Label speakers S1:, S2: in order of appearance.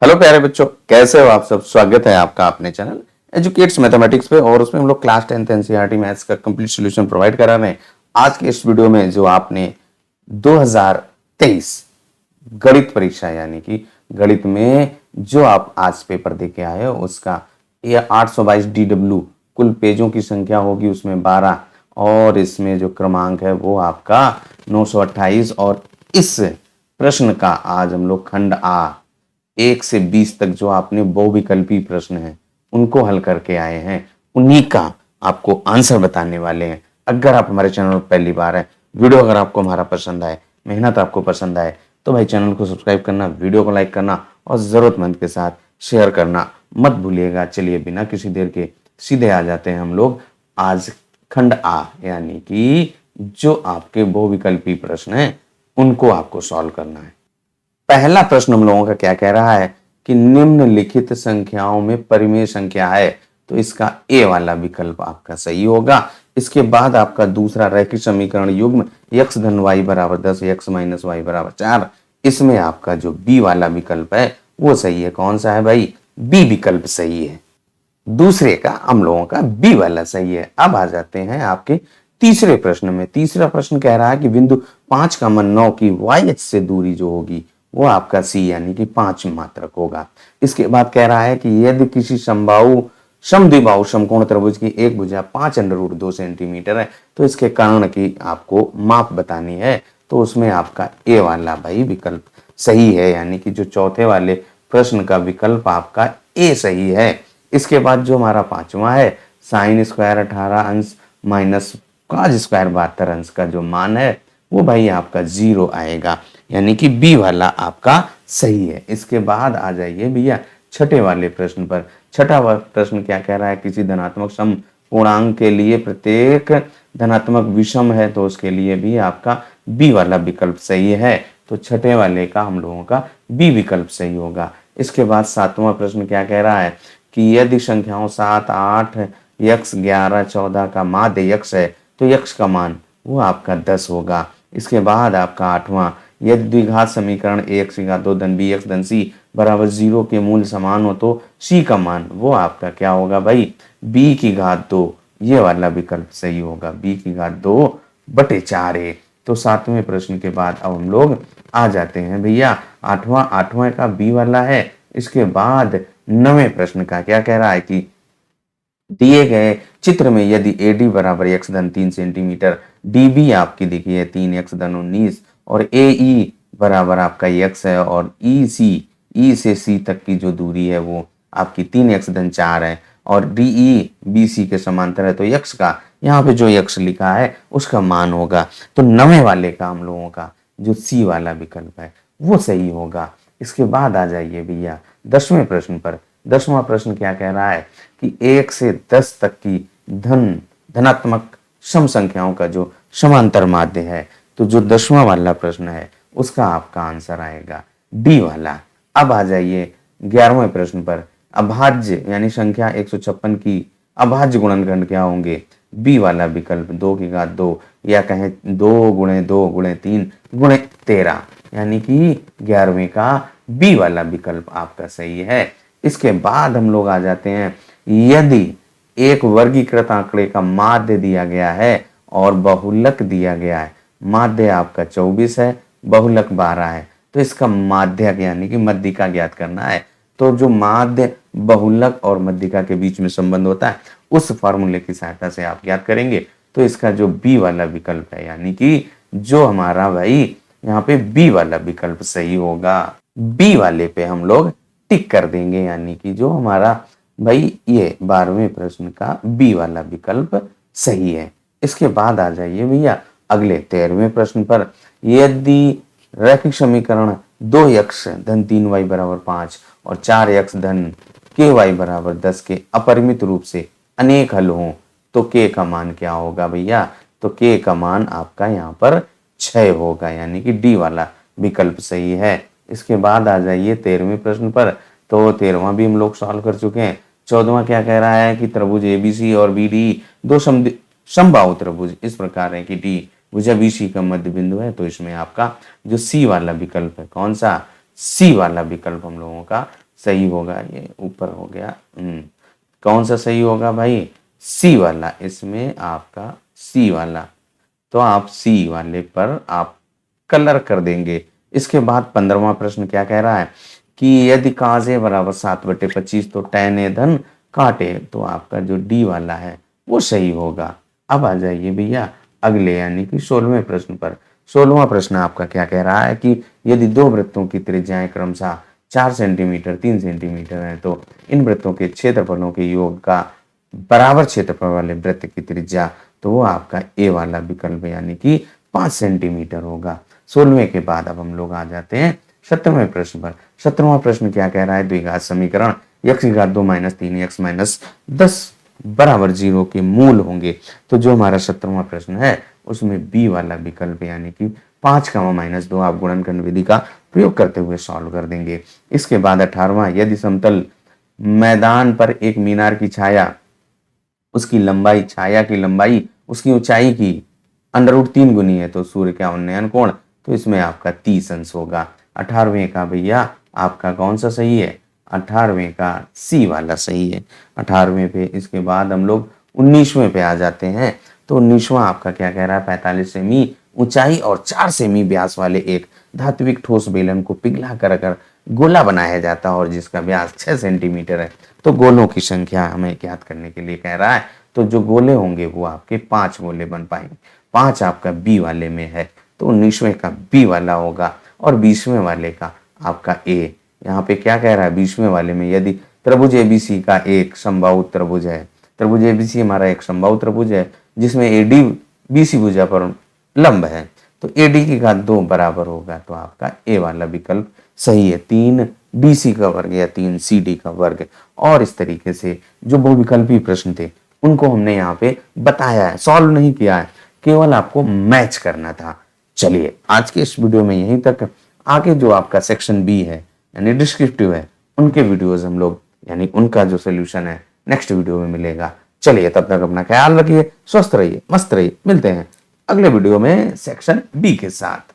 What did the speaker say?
S1: Hello प्यारे बच्चों, कैसे हो आप सब। स्वागत है आपका अपने चैनल एजुकेट्स मैथमेटिक्स पे। और उसमें हम लोग क्लास 10th एनसीईआरटी मैथ्स का कंप्लीट सॉल्यूशन प्रोवाइड करा रहे हैं। आज के इस वीडियो में जो आपने 2023 गणित परीक्षा यानी कि गणित में जो आप आज पेपर दे के आए हो उसका ये 822 DW कुल पेजों की संख्या होगी, उसमें 12 और इसमें जो क्रमांक है वो आपका 928। और इस प्रश्न का आज हम लोग खंड आ 1 से 20 तक जो आपने बहुविकल्पी प्रश्न हैं उनको हल करके आए हैं, उन्हीं का आपको आंसर बताने वाले हैं। अगर आप हमारे चैनल पर पहली बार है, वीडियो अगर आपको हमारा पसंद आए, मेहनत आपको पसंद आए तो भाई चैनल को सब्सक्राइब करना, वीडियो को लाइक करना और जरूरतमंद के साथ शेयर करना मत भूलिएगा। चलिए बिना किसी देर के सीधे आ जाते हैं हम लोग आज खंड आ यानी कि जो आपके बहुविकल्पी प्रश्न हैं उनको आपको सॉल्व करना है। पहला प्रश्न हम लोगों का क्या कह रहा है कि निम्नलिखित संख्याओं में परिमेय संख्या है, तो इसका ए वाला विकल्प आपका सही होगा। इसके बाद आपका दूसरा रैखिक समीकरण युग्म x धन y बराबर 10 x माइनस y बराबर 4, इसमें आपका जो बी वाला विकल्प है वो सही है। कौन सा है भाई? बी विकल्प सही है। दूसरे का हम लोगों का बी वाला सही है। अब आ जाते हैं आपके तीसरे प्रश्न में। तीसरा प्रश्न कह रहा है कि बिंदु 5 का मन 9 की y अक्ष से दूरी जो होगी वो आपका सी यानी कि 5 मात्रक होगा। इसके बाद कह रहा है कि यदि किसी समबाहु समद्विबाहु समकोण त्रिभुज की एक भुजा 5√2 सेंटीमीटर है तो इसके कर्ण की आपको माप बतानी है, तो उसमें आपका ए वाला भाई विकल्प सही है, यानी कि जो चौथे वाले प्रश्न का विकल्प आपका ए सही है। इसके बाद जो हमारा पांचवा है साइन स्क्वायर 18 अंश माइनस कॉस स्क्वायर 72 अंश का जो मान है वो भाई आपका 0 आएगा, यानी कि बी वाला आपका सही है। इसके बाद आ जाइए भैया छठे वाले प्रश्न पर। छठा प्रश्न क्या कह रहा है? किसी धनात्मक सम पूर्णांक के लिए प्रत्येक धनात्मक विषम है तो उसके लिए भी आपका बी वाला विकल्प सही है, तो छठे वाले का हम लोगों का बी विकल्प सही होगा। इसके बाद सातवां प्रश्न क्या कह रहा है कि यदि संख्याओं 7 8 x 11 14 का माध्य x है तो x का मान वो आपका 10 होगा। इसके बाद आपका आठवां यदि द्विघात समीकरण ax की घात 2 धन bx धन c बराबर 0 के मूल समान हो तो c का मान वो आपका क्या होगा भाई? b की घात 2, ये वाला विकल्प सही होगा। b की घात 2/4 है। तो सातवें प्रश्न के बाद अब हम लोग आ जाते हैं भैया आठवां का बी वाला है। इसके बाद नवें प्रश्न का क्या कह रहा है कि दिए गए चित्र में यदि AD बराबर x धन 3 सेंटीमीटर, DB आपकी देखिए 3x धन 19 और AE बराबर आपका x है और E से C तक की जो दूरी है वो आपकी 3x धन 4 है और DE BC के समांतर है, तो x का यहाँ पे जो x लिखा है उसका मान होगा। तो नवे वाले का हम लोगों का जो C वाला विकल्प है वो सही होगा। इसके बाद आ जाइए भैया 10वें प्रश्न पर। 10वां प्रश्न क्या कह रहा है कि 1 से 10 तक की धनात्मक सम संख्याओं का जो समांतर माध्य है, तो जो 10वां वाला प्रश्न है उसका आपका आंसर आएगा डी वाला। अब आ जाइए 11वें प्रश्न पर। अभाज्य यानी संख्या 156 की अभाज्य गुणनखंड क्या होंगे? बी वाला विकल्प 2 की घात 2 या कहें 2 × 2 × 3 × 13, यानी कि 11वें का बी वाला विकल्प आपका सही है। इसके बाद हम लोग आ जाते हैं यदि एक वर्गीकृत आंकड़े का माध्य दिया गया है और बहुलक दिया गया है, माध्य आपका 24 है, बहुलक 12 है, तो इसका माध्यक यानी कि मध्यिका ज्ञात करना है। तो जो माध्य बहुलक और मध्यिका के बीच में संबंध होता है उस फॉर्मूले की सहायता से आप ज्ञात करेंगे, तो इसका जो बी वाला विकल्प है यानी कि जो हमारा भाई यहाँ पे बी वाला विकल्प सही होगा। बी वाले पे हम लोग टिक कर देंगे, यानी कि जो हमारा भाई ये 12वें प्रश्न का बी वाला विकल्प सही है। इसके बाद आ जाइए भैया अगले 13वें प्रश्न पर। यदि रैखिक समीकरण 2x धन 3y बराबर 5 और 4x धन ky बराबर 10 के अपरिमित रूप से अनेक हल हों तो k का मान क्या होगा भैया? तो k का मान आपका यहाँ पर 6 होगा, यानी कि डी वाला विकल्प सही है। इसके बाद आ जाइए 13वें प्रश्न पर। तो 13वां भी हम लोग सॉल्व कर चुके हैं। 14वां क्या कह रहा है कि त्रिभुज ABC और BD दो समबाहु त्रिभुज इस प्रकार है कि D भुजा BC का मध्य बिंदु है, तो इसमें आपका जो C वाला विकल्प है, कौन सा? C वाला विकल्प हम लोगों का सही होगा, ये ऊपर हो गया। कौन सा सही होगा भाई? सी वाला, इसमें आपका सी वाला। तो आप सी वाले पर आप कलर कर देंगे। इसके बाद 15वां प्रश्न क्या कह रहा है कि यदि cos a बराबर 7/25 तो tan a धन काटे, तो आपका जो डी वाला है वो सही होगा। अब आ जाइए भैया अगले यानी कि 16वें प्रश्न पर। 16वां प्रश्न आपका क्या कह रहा है कि यदि दो वृत्तों की त्रिज्याएं क्रमशः 4 सेंटीमीटर 3 सेंटीमीटर है, तो इन वृत्तों के क्षेत्रफलों के योग का बराबर क्षेत्रफल वाले वृत्त की त्रिज्या, तो वो आपका ए वाला विकल्प यानी कि 5 सेंटीमीटर होगा। 16वें के बाद अब हम लोग आ जाते हैं 17वें प्रश्न पर। 17वां प्रश्न क्या कह रहा है? द्विघात समीकरण x की घात 2 माइनस 3x माइनस 10 बराबर 0 के मूल होंगे। तो जो हमारा 17वां प्रश्न है उसमें बी वाला विकल्प यानी कि 5 का माइनस 2 आप गुणनखंड विधि का प्रयोग करते हुए सॉल्व कर देंगे। इसके बाद 18वां, यदि समतल मैदान पर एक मीनार की छाया, उसकी लंबाई, छाया की लंबाई उसकी ऊंचाई की √3 गुनी है, तो सूर्य का उन्नयन कोण, तो इसमें आपका 30 अंश होगा। 18वें का भैया आपका कौन सा सही है? 18वें का सी वाला सही है। 18वें पे इसके बाद हम लोग 19वें पे आ जाते हैं। तो 19वां आपका क्या कह रहा है? 45 सेमी ऊंचाई और 4 सेमी व्यास वाले एक धात्विक ठोस बेलन को पिघला कर अगर गोला बनाया जाता है और जिसका व्यास 6 सेंटीमीटर है, तो गोलों की संख्या हमें ज्ञात करने के लिए कह रहा है। तो जो गोले होंगे वो आपके 5 गोले बन पाएंगे। 5 आपका बी वाले में है, तो 19वें का बी वाला होगा और 20वें वाले का आपका ए। यहाँ पे क्या कह रहा है? 20वें वाले में यदि त्रिभुज एबीसी का एक समबाहु त्रिभुज है, त्रिभुज एबीसी हमारा एक समबाहु त्रिभुज है जिसमें एडी बीसी भुजा पर लंब है, तो एडी की घात 2 बराबर होगा, तो आपका ए वाला विकल्प सही है। 3 बीसी का वर्ग या 3 सीडी का वर्ग। और इस तरीके से जो बहुविकल्पी प्रश्न थे उनको हमने यहाँ पे बताया है, सॉल्व नहीं किया है, केवल आपको मैच करना था। चलिए आज के इस वीडियो में यहीं तक। आगे जो आपका सेक्शन बी है यानी डिस्क्रिप्टिव है, उनके वीडियोस हम लोग यानी उनका जो सोल्यूशन है नेक्स्ट वीडियो में मिलेगा। चलिए तब तक अपना ख्याल रखिए, स्वस्थ रहिए, मस्त रहिए। मिलते हैं अगले वीडियो में सेक्शन बी के साथ।